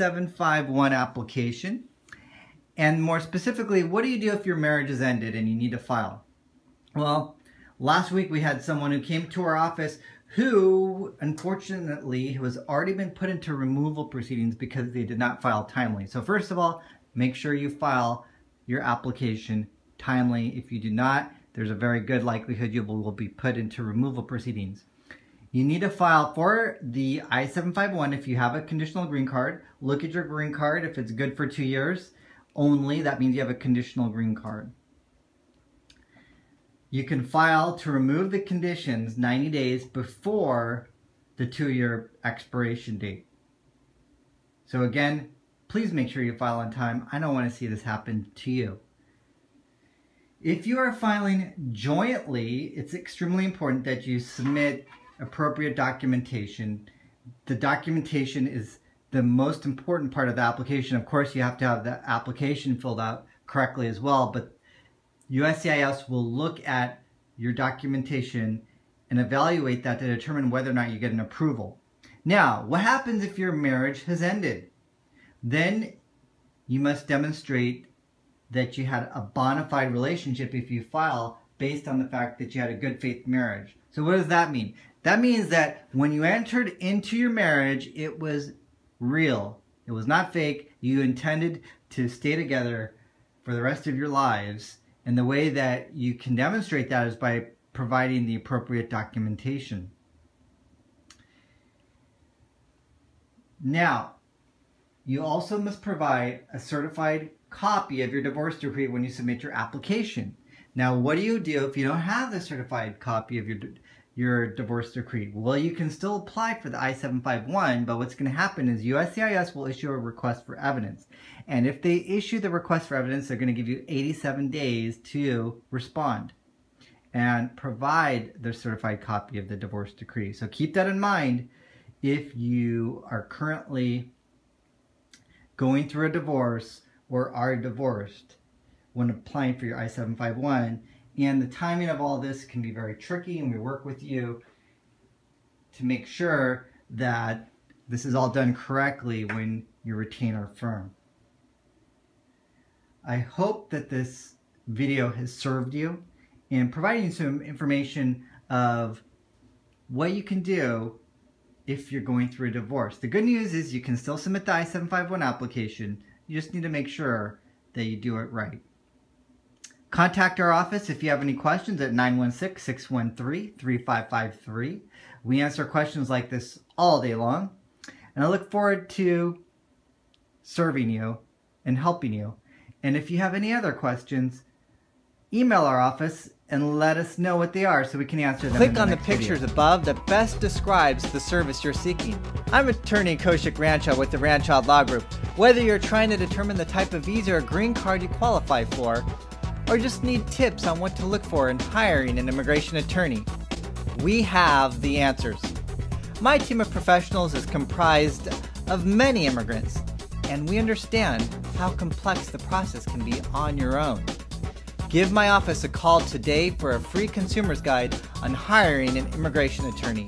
I-751 application. And more specifically, what do you do if your marriage is ended and you need to file? Well, last week we had someone who came to our office who, unfortunately, has already been put into removal proceedings because they did not file timely. So first of all, make sure you file your application timely. If you do not, there's a very good likelihood you will be put into removal proceedings. You need to file for the I-751 if you have a conditional green card. Look at your green card. If it's good for 2 years only, that means you have a conditional green card. You can file to remove the conditions 90 days before the 2-year expiration date. So again, please make sure you file on time. I don't want to see this happen to you. If you are filing jointly, it's extremely important that you submit appropriate documentation. The documentation is the most important part of the application. Of course, you have to have the application filled out correctly as well, but USCIS will look at your documentation and evaluate that to determine whether or not you get an approval. Now, what happens if your marriage has ended? Then you must demonstrate that you had a bona fide relationship if you file based on the fact that you had a good faith marriage. So what does that mean? That means that when you entered into your marriage, it was real. It was not fake. You intended to stay together for the rest of your lives. And the way that you can demonstrate that is by providing the appropriate documentation. Now, you also must provide a certified copy of your divorce decree when you submit your application. Now, what do you do if you don't have the certified copy of your divorce decree? Well, you can still apply for the I-751, but what's going to happen is USCIS will issue a request for evidence. And if they issue the request for evidence, they're going to give you 87 days to respond and provide the certified copy of the divorce decree. So keep that in mind if you are currently going through a divorce or are divorced when applying for your I-751. And the timing of all this can be very tricky, and we work with you to make sure that this is all done correctly when you retain our firm. I hope that this video has served you in providing some information of what you can do if you're going through a divorce. The good news is you can still submit the I-751 application. You just need to make sure that you do it right. Contact our office if you have any questions at 916-613-3553. We answer questions like this all day long. And I look forward to serving you and helping you. And if you have any other questions, email our office and let us know what they are so we can answer them. Click on the pictures above that best describes the service you're seeking. I'm attorney Kaushik Ranchal with the Ranchal Law Group. Whether you're trying to determine the type of visa or green card you qualify for, or just need tips on what to look for in hiring an immigration attorney, we have the answers. My team of professionals is comprised of many immigrants, and we understand how complex the process can be on your own. Give my office a call today for a free consumer's guide on hiring an immigration attorney.